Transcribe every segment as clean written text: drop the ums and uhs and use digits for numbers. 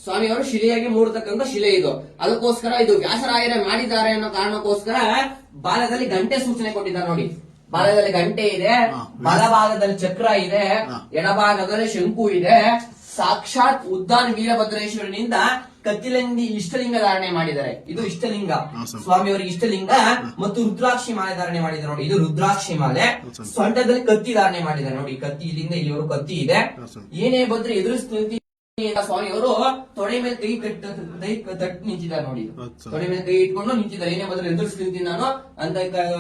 ಸ್ವಾಮಿಯವರು ಶಿಲೆಯಾಗಿ ಮೂಡತಕ್ಕಂಥ ಶಿಲೆ ಇದು. ಅದಕ್ಕೋಸ್ಕರ ಇದು ವ್ಯಾಸರಾಯರೇ ಮಾಡಿದ್ದಾರೆ ಅನ್ನೋ ಕಾರಣಕ್ಕೋಸ್ಕರ ಬಾಲದಲ್ಲಿ ಗಂಟೆ ಸೂಚನೆ ಕೊಟ್ಟಿದ್ದಾರೆ ನೋಡಿ. ಬಾಲದಲ್ಲಿ ಗಂಟೆ ಇದೆ, ಬಲಭಾಗದಲ್ಲಿ ಚಕ್ರ ಇದೆ, ಎಡಭಾಗದಲ್ಲಿ ಶಂಕು ಇದೆ. ಸಾಕ್ಷಾತ್ ಉದ್ದಾನ ವೀರಭದ್ರೇಶ್ವರನಿಂದ ಕತ್ತಿಲಿಂಗಿ ಇಷ್ಟಲಿಂಗ ಧಾರಣೆ ಮಾಡಿದ್ದಾರೆ. ಇದು ಇಷ್ಟಲಿಂಗ, ಸ್ವಾಮಿಯವರಿಗೆ ಇಷ್ಟಲಿಂಗ ಮತ್ತು ರುದ್ರಾಕ್ಷಿ ಮಾಲೆ ಧಾರಣೆ ಮಾಡಿದ್ದಾರೆ ನೋಡಿ. ಇದು ರುದ್ರಾಕ್ಷಿ ಮಾಲೆ. ಸೊಂಟದಲ್ಲಿ ಕತ್ತಿ ಧಾರಣೆ ಮಾಡಿದ್ದಾರೆ ನೋಡಿ. ಕತ್ತಿ ಇಲ್ಲಿಂದ ಇಲ್ಲಿವರೆಗೂ ಕತ್ತಿ ಇದೆ. ಏನೇ ಬಂದ್ರೆ ಎದುರಿಸ್ತಿ ಸ್ವಾಮಿಯವರು ತೊಡೆ ಮೇಲೆ ಕೈ ತಟ್ಟು ನಿಂತಿದ್ದಾರೆ ನೋಡಿ. ತೊಡೆ ಮೇಲೆ ಕೈ ಇಟ್ಕೊಂಡು ನಿಂತಿದ್ದಾರೆ. ಏನೇ ಬಂದ್ರೆ ಎದುರಿಸ್ತೀನಿ ನಾನು ಅಂತ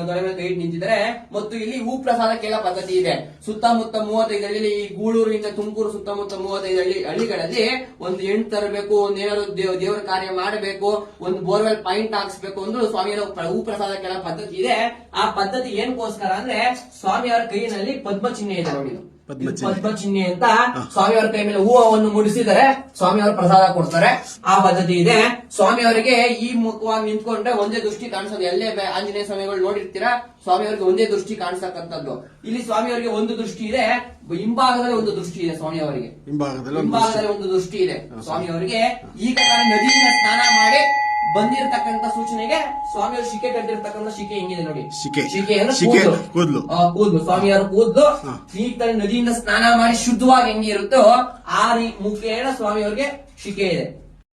ತೊಡೆ ಮೇಲೆ ಕೈ ಇಟ್ಟು ನಿಂತಿದ್ದಾರೆ. ಮತ್ತು ಇಲ್ಲಿ ಹೂ ಪ್ರಸಾದ ಕೇಳೋ ಪದ್ಧತಿ ಇದೆ. ಸುತ್ತಮುತ್ತ 35 ಹಳ್ಳಿ, ಈ ಗೂಳೂರಿನಿಂದ ತುಮಕೂರು ಸುತ್ತಮುತ್ತ 35 ಹಳ್ಳಿಗಳಲ್ಲಿ ಒಂದು ಹೆಣ್ಣು ತರಬೇಕು, ಒಂದೇನಾದ್ರು ದೇವರ ಕಾರ್ಯ ಮಾಡಬೇಕು, ಒಂದು ಬೋರ್ವೆಲ್ ಪಾಯಿಂಟ್ ಹಾಕ್ಸ್ಬೇಕು ಅಂದ್ರೆ ಸ್ವಾಮಿಯವರ ಹೂ ಪ್ರಸಾದ ಕೇಳೋ ಪದ್ಧತಿ ಇದೆ. ಆ ಪದ್ಧತಿ ಏನಕ್ಕೋಸ್ಕರ ಅಂದ್ರೆ ಸ್ವಾಮಿಯವರ ಕೈಯಲ್ಲಿ ಪದ್ಮ ಚಿಹ್ನೆ ಇದೆ ನೋಡಿ. ಪದ್ಮ ಚಿಹ್ನೆ ಅಂತ ಸ್ವಾಮಿಯವರ ಕೈ ಮೇಲೆ ಹೂವನ್ನು ಮುಡಿಸಿದರೆ ಸ್ವಾಮಿಯವರ ಪ್ರಸಾದ ಕೊಡ್ತಾರೆ. ಆ ಪದ್ಧತಿ ಇದೆ. ಸ್ವಾಮಿಯವರಿಗೆ ಈ ಮುಖವಾಗಿ ನಿಂತ್ಕೊಂಡ್ರೆ ಒಂದೇ ದೃಷ್ಟಿ ಕಾಣಿಸೋದು. ಎಲ್ಲೇ ಆಂಜನೇಯ ಸ್ವಾಮಿಗಳು ನೋಡಿರ್ತೀರಾ, ಸ್ವಾಮಿಯವರಿಗೆ ಒಂದೇ ದೃಷ್ಟಿ ಕಾಣಿಸ್ತಕ್ಕಂಥದ್ದು. ಇಲ್ಲಿ ಸ್ವಾಮಿಯವರಿಗೆ ಒಂದು ದೃಷ್ಟಿ ಇದೆ, ಹಿಂಭಾಗದಲ್ಲಿ ಒಂದು ದೃಷ್ಟಿ ಇದೆ. ಸ್ವಾಮಿಯವರಿಗೆ ಹಿಂಭಾಗದಲ್ಲಿ ಒಂದು ದೃಷ್ಟಿ ಇದೆ. ಸ್ವಾಮಿಯವರಿಗೆ ಈಗ ನದಿಯಿಂದ ಸ್ನಾನ ಮಾಡಿ ಬಂದಿರತಕ್ಕಂತ ಸೂಚನೆಗೆ ಸ್ವಾಮಿಯವರು ಶಿಕೆ ಕಟ್ಟಿರ್ತಕ್ಕಂಥ ಶಿಕೆ ಹೆಂಗಿದೆ ನೋಡಿ. ಕೂದಲು ಸ್ವಾಮಿಯವರ ಕೂದಲು ಈ ತರ ನದಿಯಿಂದ ಸ್ನಾನ ಮಾಡಿ ಶುದ್ಧವಾಗಿ ಹೆಂಗಿರುತ್ತೋ ಆ ಮುಖೇನ ಸ್ವಾಮಿಯವರಿಗೆ ಶಿಕೆ ಇದೆ.